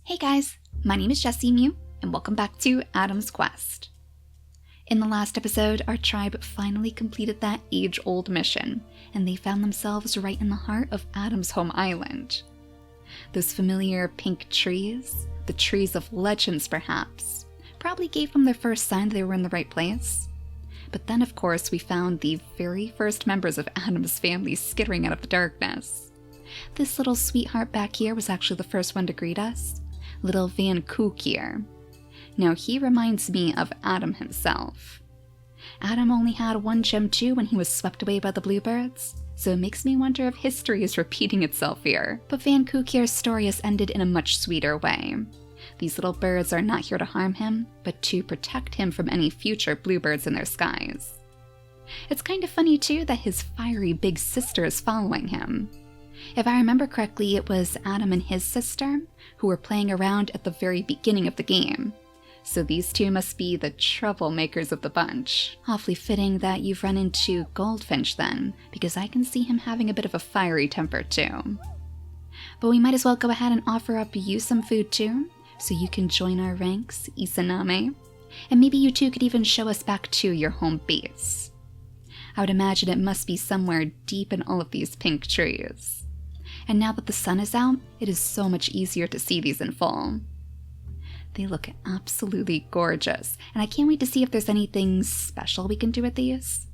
Hey guys, my name is JessiMew, and welcome back to Adam's Quest. In the last episode, our tribe finally completed that age-old mission, and they found themselves right in the heart of Adam's home island. Those familiar pink trees, the trees of legends perhaps, probably gave them their first sign that they were in the right place. But then of course we found the very first members of Adam's family skittering out of the darkness. This little sweetheart back here was actually the first one to greet us. Little Van Kook here. Now he reminds me of Adam himself. Adam only had one gem too when he was swept away by the bluebirds, so it makes me wonder if history is repeating itself here. But Van Kook here's story has ended in a much sweeter way. These little birds are not here to harm him, but to protect him from any future bluebirds in their skies. It's kind of funny too that his fiery big sister is following him. If I remember correctly, it was Adam and his sister who were playing around at the very beginning of the game. So these two must be the troublemakers of the bunch. Awfully fitting that you've run into Goldfinch then, because I can see him having a bit of a fiery temper too. But we might as well go ahead and offer up you some food too, so you can join our ranks, Izanami. And maybe you two could even show us back to your home base. I would imagine it must be somewhere deep in all of these pink trees. And now that the sun is out, it is so much easier to see these in full. They look absolutely gorgeous, and I can't wait to see if there's anything special we can do with these.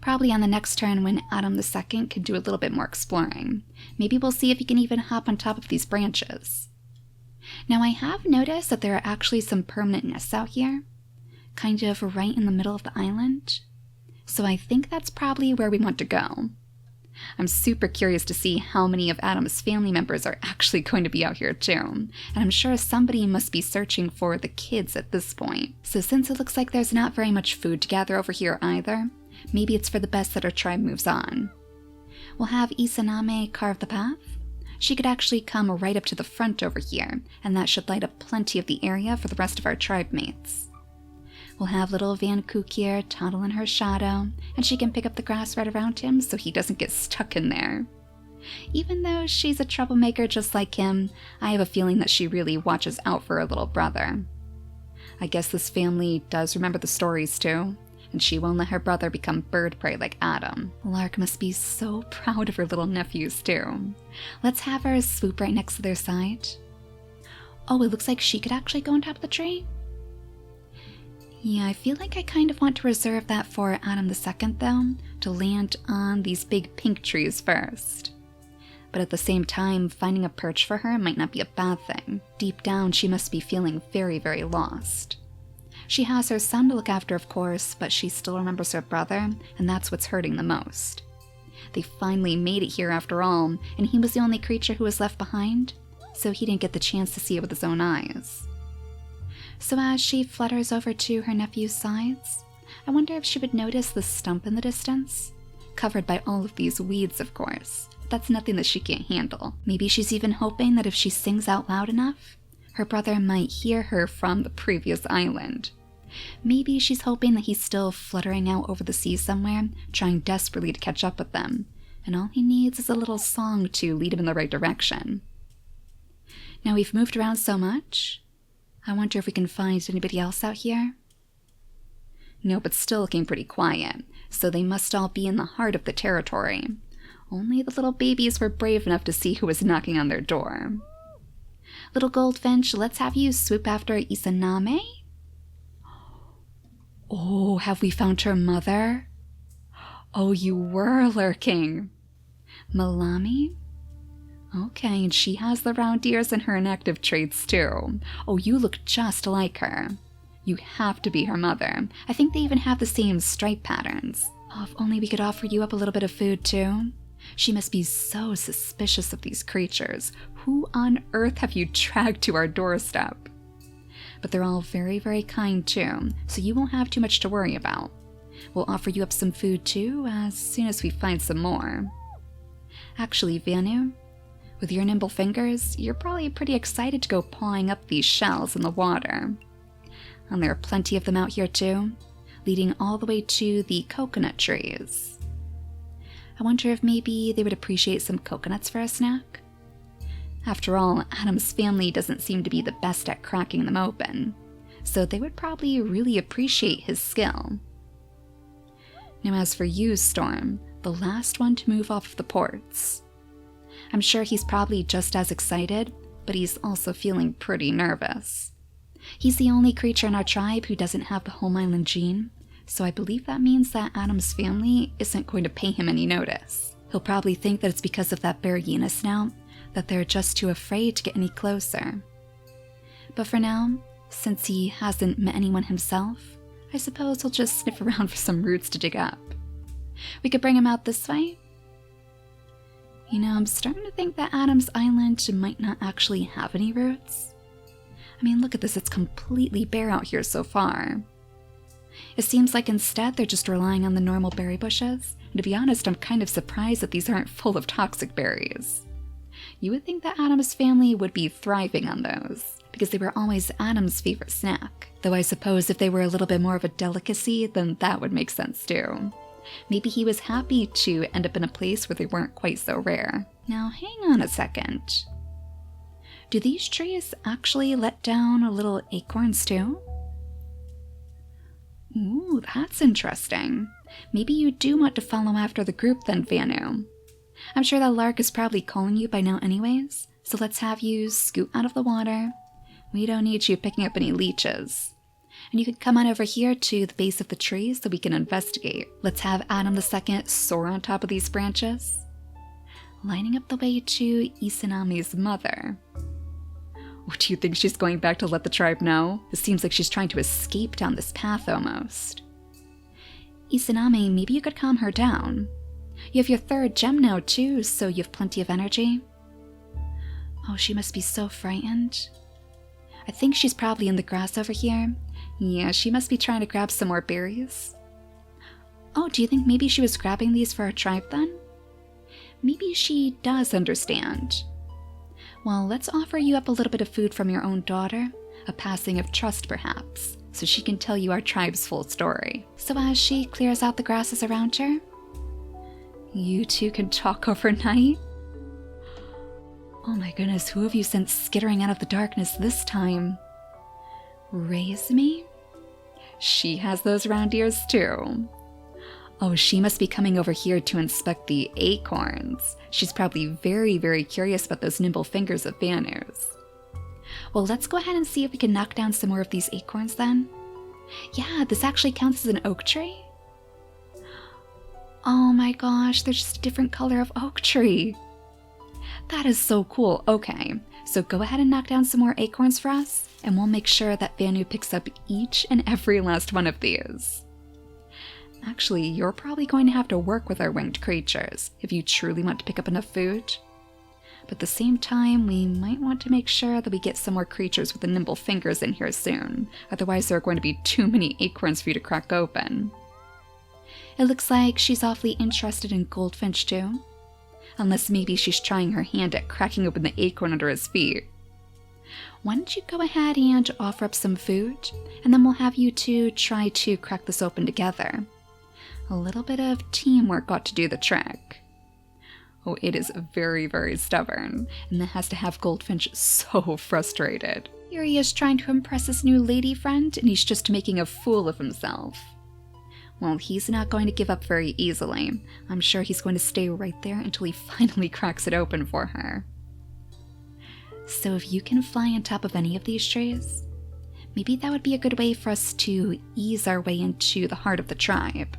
Probably on the next turn when Adam II can do a little bit more exploring. Maybe we'll see if he can even hop on top of these branches. Now I have noticed that there are actually some permanent nests out here, kind of right in the middle of the island. So I think that's probably where we want to go. I'm super curious to see how many of Adam's family members are actually going to be out here too, and I'm sure somebody must be searching for the kids at this point. So since it looks like there's not very much food to gather over here either, maybe it's for the best that our tribe moves on. We'll have Izanami carve the path. She could actually come right up to the front over here, and that should light up plenty of the area for the rest of our tribe mates. We'll have little Van Kook here toddle in her shadow, and she can pick up the grass right around him so he doesn't get stuck in there. Even though she's a troublemaker just like him, I have a feeling that she really watches out for her little brother. I guess this family does remember the stories too, and she won't let her brother become bird prey like Adam. Lark must be so proud of her little nephews too. Let's have her swoop right next to their side. Oh, it looks like she could actually go on top of the tree? Yeah, I feel like I kind of want to reserve that for Adam II though, to land on these big pink trees first. But at the same time, finding a perch for her might not be a bad thing. Deep down, she must be feeling very, very lost. She has her son to look after, of course, but she still remembers her brother, and that's what's hurting the most. They finally made it here after all, and he was the only creature who was left behind, so he didn't get the chance to see it with his own eyes. So as she flutters over to her nephew's sides, I wonder if she would notice the stump in the distance, covered by all of these weeds, of course. That's nothing that she can't handle. Maybe she's even hoping that if she sings out loud enough, her brother might hear her from the previous island. Maybe she's hoping that he's still fluttering out over the sea somewhere, trying desperately to catch up with them, and all he needs is a little song to lead him in the right direction. Now we've moved around so much, I wonder if we can find anybody else out here? Nope, it's still looking pretty quiet, so they must all be in the heart of the territory. Only the little babies were brave enough to see who was knocking on their door. Little Goldfinch, let's have you swoop after Izanami? Oh, have we found her mother? Oh, you were lurking. Malami? Okay, and she has the round ears and her inactive traits too. Oh, you look just like her. You have to be her mother. I think they even have the same stripe patterns. Oh, if only we could offer you up a little bit of food too. She must be so suspicious of these creatures. Who on earth have you dragged to our doorstep? But they're all very, very kind too, so you won't have too much to worry about. We'll offer you up some food too as soon as we find some more. Actually, Vanu, with your nimble fingers, you're probably pretty excited to go pawing up these shells in the water. And there are plenty of them out here too, leading all the way to the coconut trees. I wonder if maybe they would appreciate some coconuts for a snack? After all, Adam's family doesn't seem to be the best at cracking them open, so they would probably really appreciate his skill. Now as for you, Storm, the last one to move off of the ports. I'm sure he's probably just as excited, but he's also feeling pretty nervous. He's the only creature in our tribe who doesn't have the home island gene, so I believe that means that Adam's family isn't going to pay him any notice. He'll probably think that it's because of that Bergina snout, that they're just too afraid to get any closer. But for now, since he hasn't met anyone himself, I suppose he'll just sniff around for some roots to dig up. We could bring him out this way. You know, I'm starting to think that Adam's Island might not actually have any roots. I mean, look at this, it's completely bare out here so far. It seems like instead they're just relying on the normal berry bushes, and to be honest, I'm kind of surprised that these aren't full of toxic berries. You would think that Adam's family would be thriving on those, because they were always Adam's favorite snack. Though I suppose if they were a little bit more of a delicacy, then that would make sense too. Maybe he was happy to end up in a place where they weren't quite so rare. Now hang on a second. Do these trees actually let down little acorns too? Ooh, that's interesting. Maybe you do want to follow after the group then, Vanu. I'm sure that lark is probably calling you by now anyways, so let's have you scoot out of the water. We don't need you picking up any leeches. And you can come on over here to the base of the tree so we can investigate. Let's have Adam II soar on top of these branches, lining up the way to Izaname's mother. Oh, do you think she's going back to let the tribe know? It seems like she's trying to escape down this path almost. Izaname, maybe you could calm her down. You have your 3rd gem now too, so you have plenty of energy. Oh, she must be so frightened. I think she's probably in the grass over here. Yeah, she must be trying to grab some more berries. Oh, do you think maybe she was grabbing these for our tribe then? Maybe she does understand. Well, let's offer you up a little bit of food from your own daughter, a passing of trust perhaps, so she can tell you our tribe's full story. So as she clears out the grasses around her, you two can talk overnight? Oh my goodness, who have you sent skittering out of the darkness this time? Raise me? She has those round ears too. Oh, she must be coming over here to inspect the acorns. She's probably very, very curious about those nimble fingers of Vanu's. Well, let's go ahead and see if we can knock down some more of these acorns then. Yeah, this actually counts as an oak tree. Oh my gosh, they're just a different color of oak tree. That is so cool. Okay, so go ahead and knock down some more acorns for us, and we'll make sure that Vanu picks up each and every last one of these. Actually, you're probably going to have to work with our winged creatures if you truly want to pick up enough food. But at the same time, we might want to make sure that we get some more creatures with the nimble fingers in here soon. Otherwise, there are going to be too many acorns for you to crack open. It looks like she's awfully interested in Goldfinch too. Unless maybe she's trying her hand at cracking open the acorn under his feet. Why don't you go ahead and offer up some food, and then we'll have you two try to crack this open together. A little bit of teamwork ought to do the trick. Oh, it is very, very stubborn, and that has to have Goldfinch so frustrated. Here he is trying to impress his new lady friend, and he's just making a fool of himself. Well, he's not going to give up very easily. I'm sure he's going to stay right there until he finally cracks it open for her. So if you can fly on top of any of these trees, maybe that would be a good way for us to ease our way into the heart of the tribe.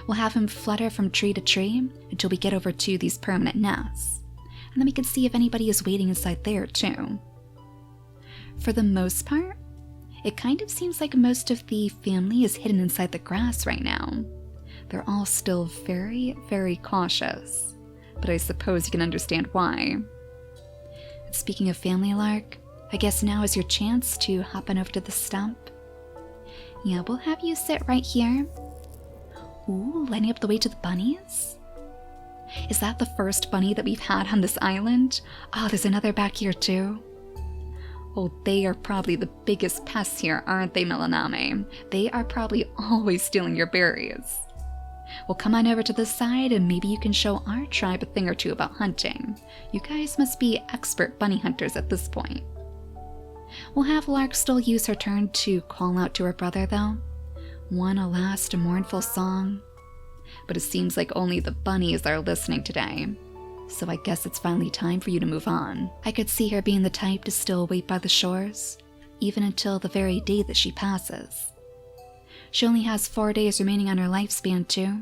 We'll have him flutter from tree to tree until we get over to these permanent nests, and then we can see if anybody is waiting inside there too. For the most part, it kind of seems like most of the family is hidden inside the grass right now. They're all still very, very cautious, but I suppose you can understand why. And speaking of family, Lark, I guess now is your chance to hop on over to the stump. Yeah, we'll have you sit right here. Ooh, lining up the way to the bunnies? Is that the first bunny that we've had on this island? Oh, there's another back here too. Oh, they are probably the biggest pests here, aren't they, Melaname? They are probably always stealing your berries. Well, come on over to this side and maybe you can show our tribe a thing or two about hunting. You guys must be expert bunny hunters at this point. We'll have Lark still use her turn to call out to her brother though. One last mournful song. But it seems like only the bunnies are listening today. So I guess it's finally time for you to move on. I could see her being the type to still wait by the shores, even until the very day that she passes. She only has 4 days remaining on her lifespan too,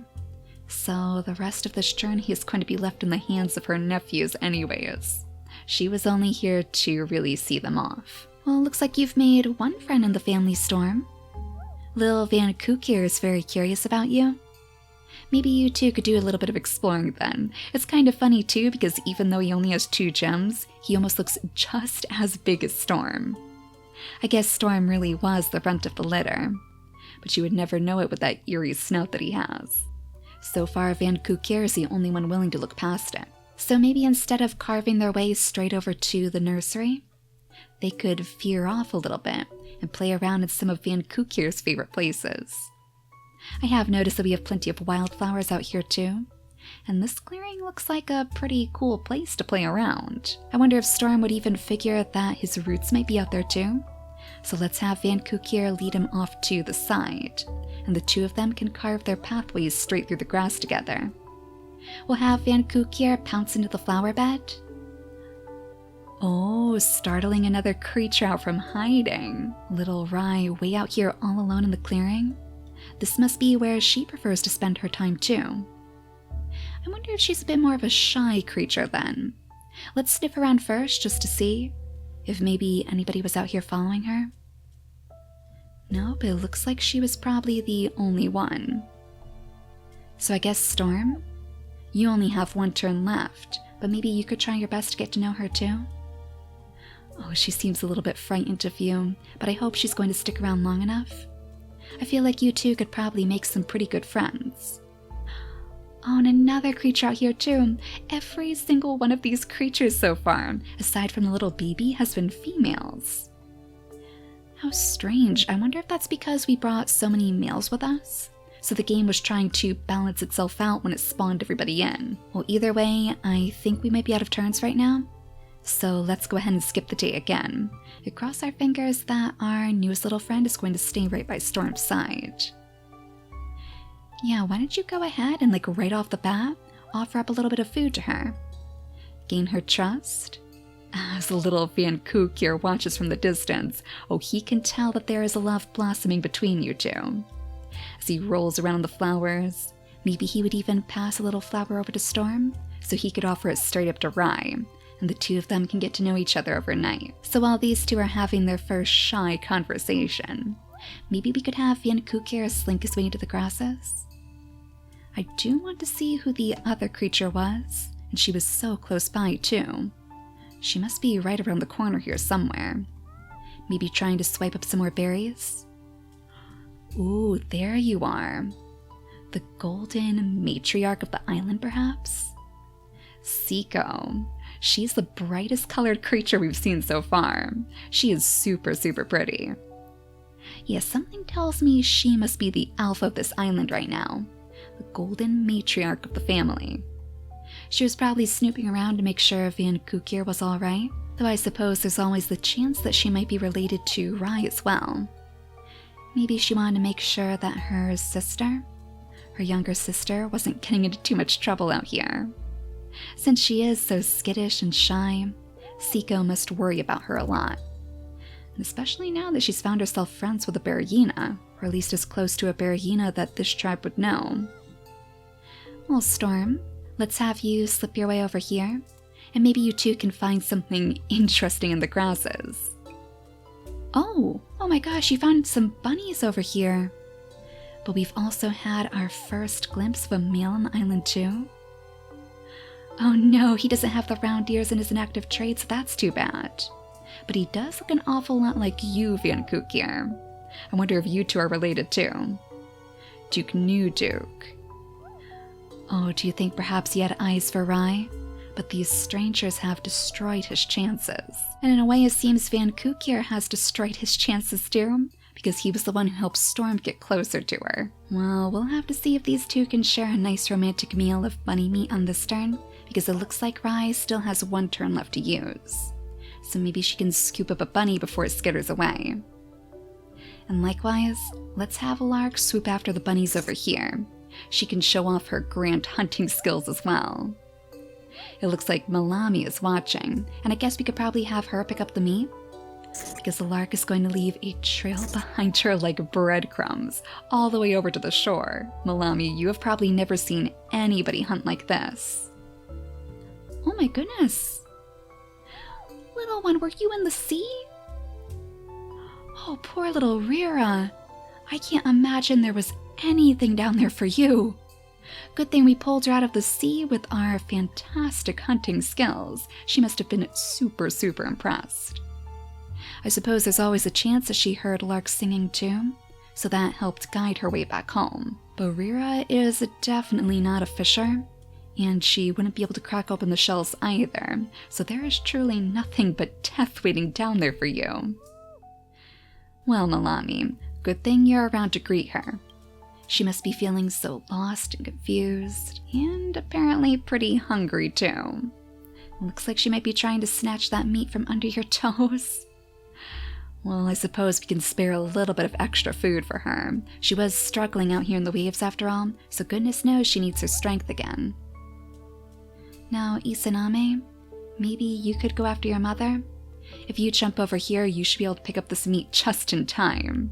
so the rest of this journey is going to be left in the hands of her nephews anyways. She was only here to really see them off. Well, looks like you've made one friend in the family, Storm. Lil Van Kook here is very curious about you. Maybe you two could do a little bit of exploring then. It's kind of funny too because even though he only has 2 gems, he almost looks just as big as Storm. I guess Storm really was the runt of the litter, but you would never know it with that eerie snout that he has. So far, Van Kook is the only one willing to look past it. So maybe instead of carving their way straight over to the nursery, they could veer off a little bit and play around in some of Van Kook's favorite places. I have noticed that we have plenty of wildflowers out here too, and this clearing looks like a pretty cool place to play around. I wonder if Storm would even figure that his roots might be out there too. So let's have Van Kook lead him off to the side, and the two of them can carve their pathways straight through the grass together. We'll have Van Kook pounce into the flower bed. Oh, startling another creature out from hiding. Little Rye way out here all alone in the clearing. This must be where she prefers to spend her time too. I wonder if she's a bit more of a shy creature then. Let's sniff around first just to see if maybe anybody was out here following her. Nope, it looks like she was probably the only one. So I guess Storm, you only have 1 turn left, but maybe you could try your best to get to know her too? Oh, she seems a little bit frightened of you, but I hope she's going to stick around long enough. I feel like you two could probably make some pretty good friends. Oh, and another creature out here too. Every single one of these creatures so far, aside from the little baby, has been females. How strange. I wonder if that's because we brought so many males with us? So the game was trying to balance itself out when it spawned everybody in. Well, either way, I think we might be out of turns right now. So let's go ahead and skip the day again. We cross our fingers that our newest little friend is going to stay right by Storm's side. Yeah, why don't you go ahead and right off the bat, offer up a little bit of food to her. Gain her trust. As the little Van Kook here watches from the distance, oh, he can tell that there is a love blossoming between you two. As he rolls around the flowers, maybe he would even pass a little flower over to Storm, so he could offer it straight up to Rye, and the two of them can get to know each other overnight. So while these two are having their first shy conversation, maybe we could have Van Kook here slink his way into the grasses? I do want to see who the other creature was, and she was so close by too. She must be right around the corner here somewhere. Maybe trying to swipe up some more berries? Ooh, there you are. The golden matriarch of the island, perhaps? Seiko. She's the brightest colored creature we've seen so far. She is super, super pretty. Yeah, something tells me she must be the alpha of this island right now. The golden matriarch of the family. She was probably snooping around to make sure Van Kook was alright, though I suppose there's always the chance that she might be related to Rye as well. Maybe she wanted to make sure that her sister, her younger sister, wasn't getting into too much trouble out here. Since she is so skittish and shy, Seiko must worry about her a lot. And especially now that she's found herself friends with a Berryina, or at least as close to a Berryina that this tribe would know. Well, Storm, let's have you slip your way over here, and maybe you two can find something interesting in the grasses. Oh my gosh, you found some bunnies over here. But we've also had our first glimpse of a male on the island too. Oh no, he doesn't have the round ears and his inactive trait, so that's too bad. But he does look an awful lot like you, Van Kook here. I wonder if you two are related too. Duke New Duke. Oh, do you think perhaps he had eyes for Rye? But these strangers have destroyed his chances. And in a way, it seems Van Kook here has destroyed his chances too, because he was the one who helped Storm get closer to her. Well, we'll have to see if these two can share a nice romantic meal of bunny meat on this turn, because it looks like Rye still has one turn left to use. So maybe she can scoop up a bunny before it skitters away. And likewise, let's have Lark swoop after the bunnies over here. She can show off her grand hunting skills as well. It looks like Malami is watching, and I guess we could probably have her pick up the meat, because the Lark is going to leave a trail behind her like breadcrumbs, all the way over to the shore. Malami, you have probably never seen anybody hunt like this. Oh my goodness. Little one, were you in the sea? Oh, poor little Rira. I can't imagine there was anything down there for you. Good thing we pulled her out of the sea with our fantastic hunting skills. She must have been super impressed. I suppose there's always a chance that she heard Lark singing too, so that helped guide her way back home. But Rira is definitely not a fisher, and she wouldn't be able to crack open the shells either, so there is truly nothing but death waiting down there for you. Well, Malami, good thing you're around to greet her. She must be feeling so lost and confused, and apparently pretty hungry too. Looks like she might be trying to snatch that meat from under your toes. Well, I suppose we can spare a little bit of extra food for her. She was struggling out here in the waves after all, so goodness knows she needs her strength again. Now, Isaname, maybe you could go after your mother? If you jump over here, you should be able to pick up this meat just in time.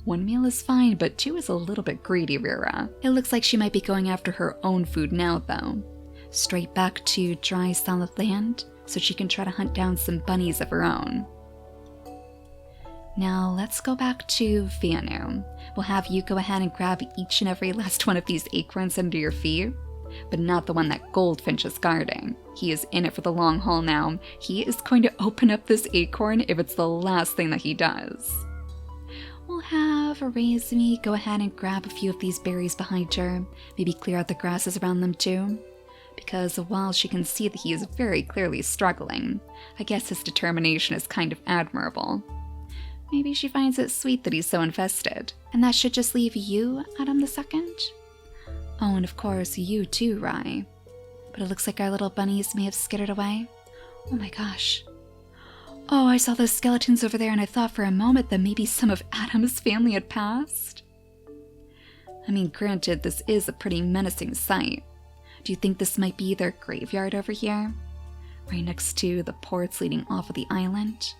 One meal is fine, but two is a little bit greedy, Rira. It looks like she might be going after her own food now, though. Straight back to dry, solid land, so she can try to hunt down some bunnies of her own. Now, let's go back to Vanu. We'll have you go ahead and grab each and every last one of these acorns under your feet, but not the one that Goldfinch is guarding. He is in it for the long haul now. He is going to open up this acorn if it's the last thing that he does. We'll have Razmi go ahead and grab a few of these berries behind her, maybe clear out the grasses around them too, because while she can see that he is very clearly struggling, I guess his determination is kind of admirable. Maybe she finds it sweet that he's so invested. And that should just leave you, Adam II? Oh, and of course, you too, Rye. But it looks like our little bunnies may have skittered away. Oh my gosh. Oh, I saw those skeletons over there and I thought for a moment that maybe some of Adam's family had passed. I mean, granted, this is a pretty menacing sight. Do you think this might be their graveyard over here? Right next to the ports leading off of the island?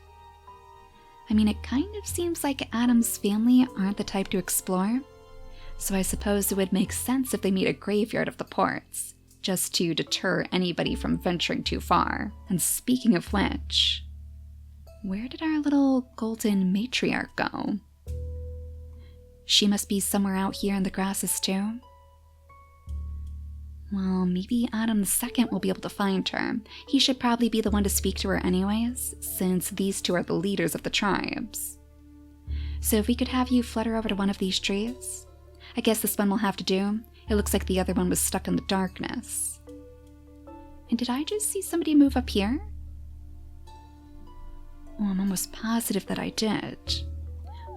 I mean, it kind of seems like Adam's family aren't the type to explore, so I suppose it would make sense if they made a graveyard of the ports, just to deter anybody from venturing too far. And speaking of which, where did our little golden matriarch go? She must be somewhere out here in the grasses too. Well, maybe Adam II will be able to find her. He should probably be the one to speak to her anyways, since these two are the leaders of the tribes. So if we could have you flutter over to one of these trees? I guess this one will have to do. It looks like the other one was stuck in the darkness. And did I just see somebody move up here? Oh, I'm almost positive that I did.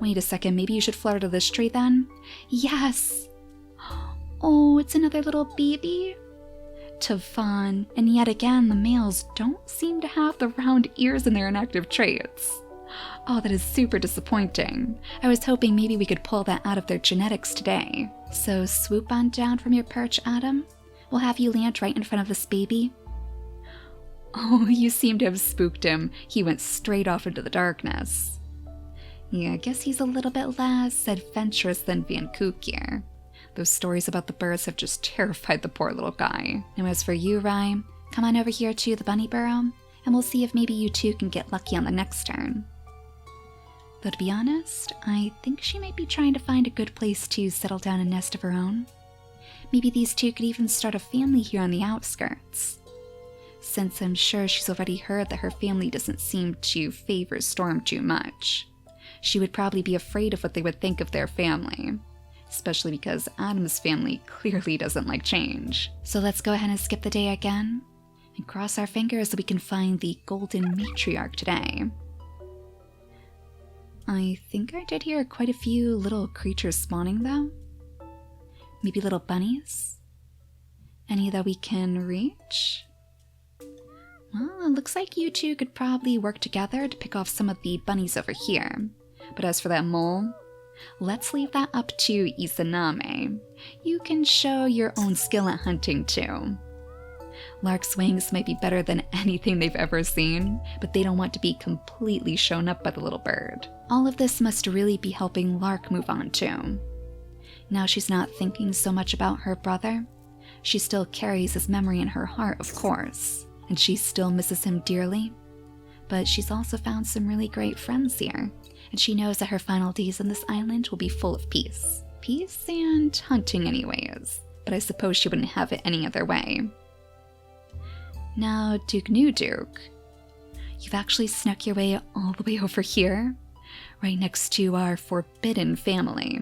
Wait a second, maybe you should flutter to this tree then? Yes! Oh, it's another little baby. Tavon, and yet again, the males don't seem to have the round ears in their inactive traits. Oh, that is super disappointing. I was hoping maybe we could pull that out of their genetics today. So swoop on down from your perch, Adam. We'll have you land right in front of this baby. Oh, you seem to have spooked him. He went straight off into the darkness. Yeah, I guess he's a little bit less adventurous than Van Kook. Those stories about the birds have just terrified the poor little guy. Now as for you, Rye, come on over here to the bunny burrow, and we'll see if maybe you two can get lucky on the next turn. Though to be honest, I think she might be trying to find a good place to settle down a nest of her own. Maybe these two could even start a family here on the outskirts. Since I'm sure she's already heard that her family doesn't seem to favor Storm too much. She would probably be afraid of what they would think of their family. Especially because Adam's family clearly doesn't like change. So let's go ahead and skip the day again, and cross our fingers that we can find the golden matriarch today. I think I did hear quite a few little creatures spawning though. Maybe little bunnies? Any that we can reach? Well, it looks like you two could probably work together to pick off some of the bunnies over here. But as for that mole, let's leave that up to Izanami. You can show your own skill at hunting too. Lark's wings might be better than anything they've ever seen, but they don't want to be completely shown up by the little bird. All of this must really be helping Lark move on too. Now she's not thinking so much about her brother. She still carries his memory in her heart, of course, and she still misses him dearly. But she's also found some really great friends here, and she knows that her final days on this island will be full of peace. Peace and hunting anyways, but I suppose she wouldn't have it any other way. Now, Duke New Duke, you've actually snuck your way all the way over here, right next to our forbidden family.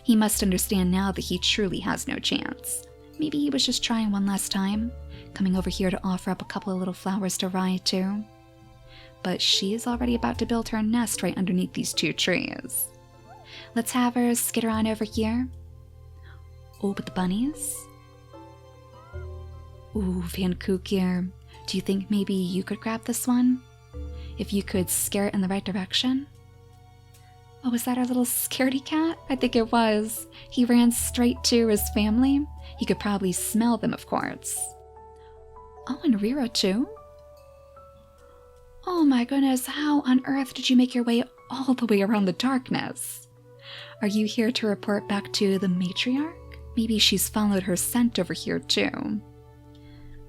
He must understand now that he truly has no chance. Maybe he was just trying one last time, coming over here to offer up a couple of little flowers to Rai too. But she is already about to build her nest right underneath these two trees. Let's have her skitter on over here. Oh, but the bunnies? Ooh, Van Kookir, do you think maybe you could grab this one? If you could scare it in the right direction? Oh, was that our little scaredy cat? I think it was. He ran straight to his family. He could probably smell them, of course. Oh, and Rira too? Oh my goodness, how on earth did you make your way all the way around the darkness? Are you here to report back to the matriarch? Maybe she's followed her scent over here too.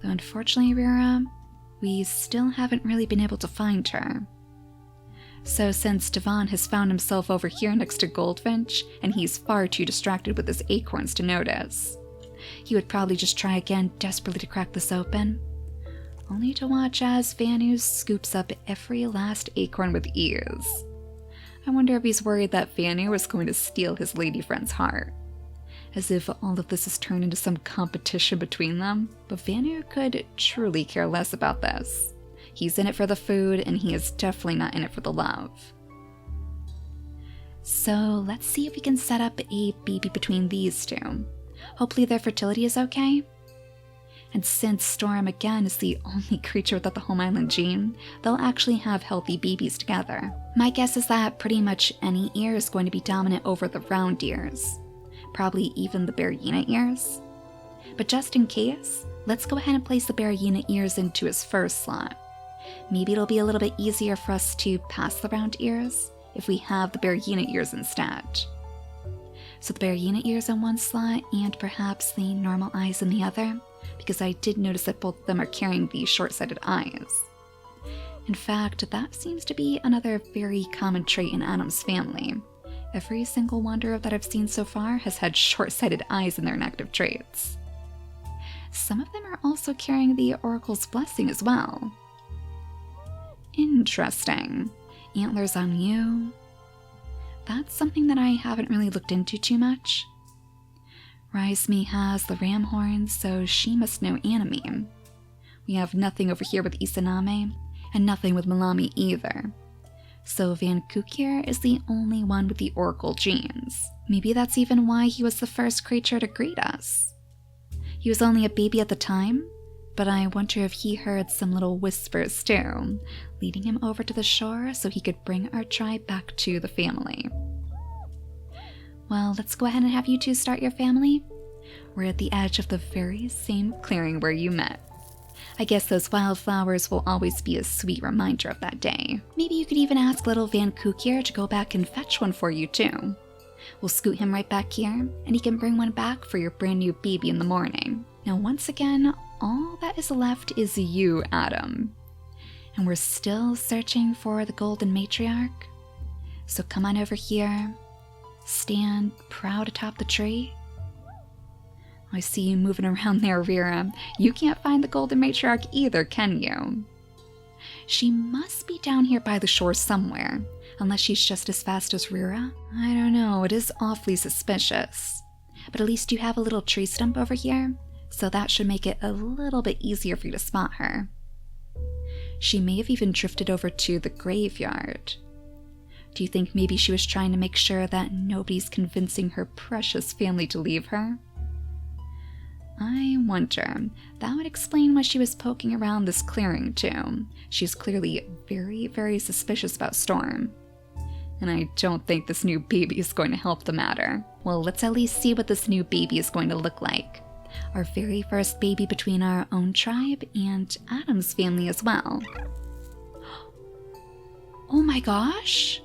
Though unfortunately, Rira, we still haven't really been able to find her. So since Devon has found himself over here next to Goldfinch, and he's far too distracted with his acorns to notice, he would probably just try again desperately to crack this open, only to watch as Vanu scoops up every last acorn with ease. I wonder if he's worried that Vanu is going to steal his lady friend's heart. As if all of this has turned into some competition between them, but Vanu could truly care less about this. He's in it for the food, and he is definitely not in it for the love. So let's see if we can set up a baby between these two. Hopefully their fertility is okay. And since Storm again is the only creature without the home island gene, they'll actually have healthy babies together. My guess is that pretty much any ear is going to be dominant over the round ears. Probably even the Berryina ears. But just in case, let's go ahead and place the Berryina ears into his first slot. Maybe it'll be a little bit easier for us to pass the round ears if we have the Berryina ears instead. So the Berryina ears in one slot and perhaps the normal eyes in the other, because I did notice that both of them are carrying the short-sighted eyes. In fact, that seems to be another very common trait in Adam's family. Every single wanderer that I've seen so far has had short-sighted eyes in their inactive traits. Some of them are also carrying the Oracle's blessing as well. Interesting. Antlers on you. That's something that I haven't really looked into too much. Raizmi has the ram horns, so she must know Anime. We have nothing over here with Izanami, and nothing with Malami either. So Van Kookir is the only one with the Oracle genes. Maybe that's even why he was the first creature to greet us. He was only a baby at the time, but I wonder if he heard some little whispers too, leading him over to the shore so he could bring our tribe back to the family. Well, let's go ahead and have you two start your family. We're at the edge of the very same clearing where you met. I guess those wildflowers will always be a sweet reminder of that day. Maybe you could even ask little Van Kookir to go back and fetch one for you too. We'll scoot him right back here, and he can bring one back for your brand new baby in the morning. Now once again, all that is left is you, Adam. And we're still searching for the golden matriarch. So come on over here, stand proud atop the tree. I see you moving around there, Rira. You can't find the golden matriarch either, can you? She must be down here by the shore somewhere, unless she's just as fast as Rira. I don't know, it is awfully suspicious. But at least you have a little tree stump over here, so that should make it a little bit easier for you to spot her. She may have even drifted over to the graveyard. Do you think maybe she was trying to make sure that nobody's convincing her precious family to leave her? I wonder. That would explain why she was poking around this clearing too. She's clearly very, very suspicious about Storm. And I don't think this new baby is going to help the matter. Well, let's at least see what this new baby is going to look like. Our very first baby between our own tribe and Adam's family as well. Oh my gosh!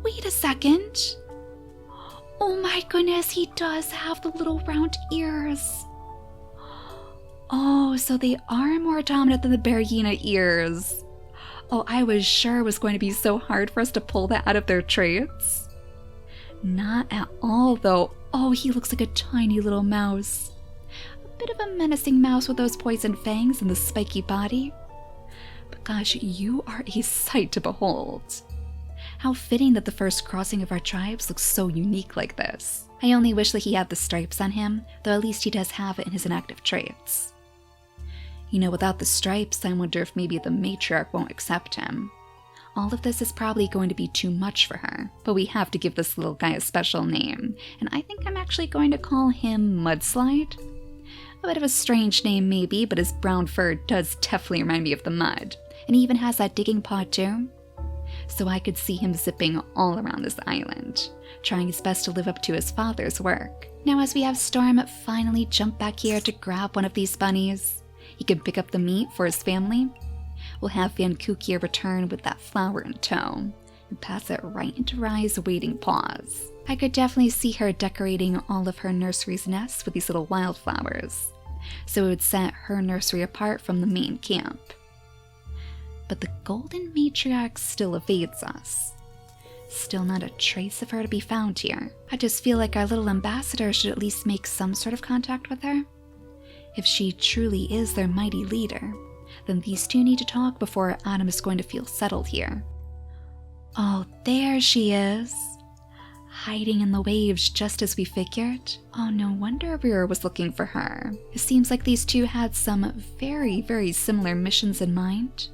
Wait a second! Oh my goodness, he does have the little round ears! Oh, so they are more dominant than the Berryina ears. Oh, I was sure it was going to be so hard for us to pull that out of their traits. Not at all, though. Oh, he looks like a tiny little mouse. A bit of a menacing mouse with those poison fangs and the spiky body. But gosh, you are a sight to behold. How fitting that the first crossing of our tribes looks so unique like this. I only wish that he had the stripes on him, though at least he does have it in his inactive traits. You know, without the stripes, I wonder if maybe the matriarch won't accept him. All of this is probably going to be too much for her, but we have to give this little guy a special name, and I think I'm actually going to call him Mudslide. A bit of a strange name maybe, but his brown fur does definitely remind me of the mud, and he even has that digging paw too. So I could see him zipping all around this island, trying his best to live up to his father's work. Now as we have Storm finally jump back here to grab one of these bunnies, he can pick up the meat for his family. We'll have Van Kukia return with that flower in tow and pass it right into Rai's waiting paws. I could definitely see her decorating all of her nursery's nests with these little wildflowers, so it would set her nursery apart from the main camp. But the golden matriarch still evades us. Still not a trace of her to be found here. I just feel like our little ambassador should at least make some sort of contact with her. If she truly is their mighty leader, then these two need to talk before Adam is going to feel settled here. Oh, there she is! Hiding in the waves just as we figured. Oh, no wonder Rira was looking for her. It seems like these two had some very, very similar missions in mind.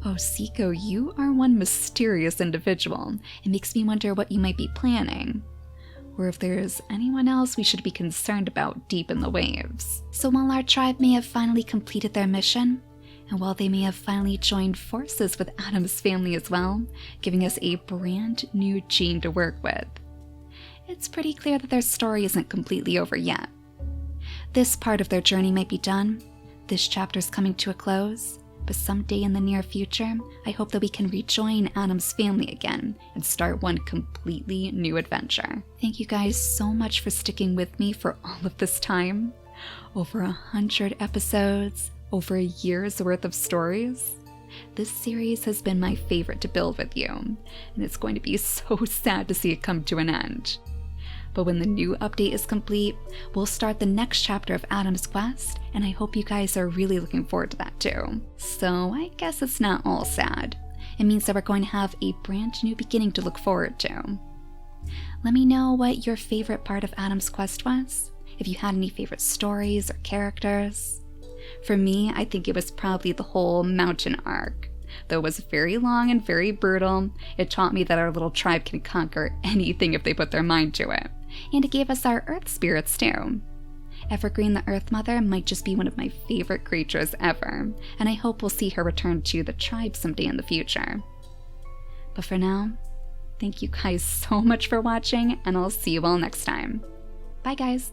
Oh, Seiko, you are one mysterious individual. It makes me wonder what you might be planning, or if there's anyone else we should be concerned about deep in the waves. So while our tribe may have finally completed their mission, and while they may have finally joined forces with Adam's family as well, giving us a brand new gene to work with, it's pretty clear that their story isn't completely over yet. This part of their journey might be done, this chapter's coming to a close, but someday in the near future, I hope that we can rejoin Adam's family again and start one completely new adventure. Thank you guys so much for sticking with me for all of this time. Over 100 episodes, over a year's worth of stories. This series has been my favorite to build with you, and it's going to be so sad to see it come to an end. But when the new update is complete, we'll start the next chapter of Adam's Quest, and I hope you guys are really looking forward to that too. So I guess it's not all sad. It means that we're going to have a brand new beginning to look forward to. Let me know what your favorite part of Adam's Quest was, if you had any favorite stories or characters. For me, I think it was probably the whole mountain arc. Though it was very long and very brutal, it taught me that our little tribe can conquer anything if they put their mind to it. And it gave us our earth spirits too. Evergreen the Earth Mother might just be one of my favorite creatures ever, and I hope we'll see her return to the tribe someday in the future. But for now, thank you guys so much for watching, and I'll see you all next time. Bye guys!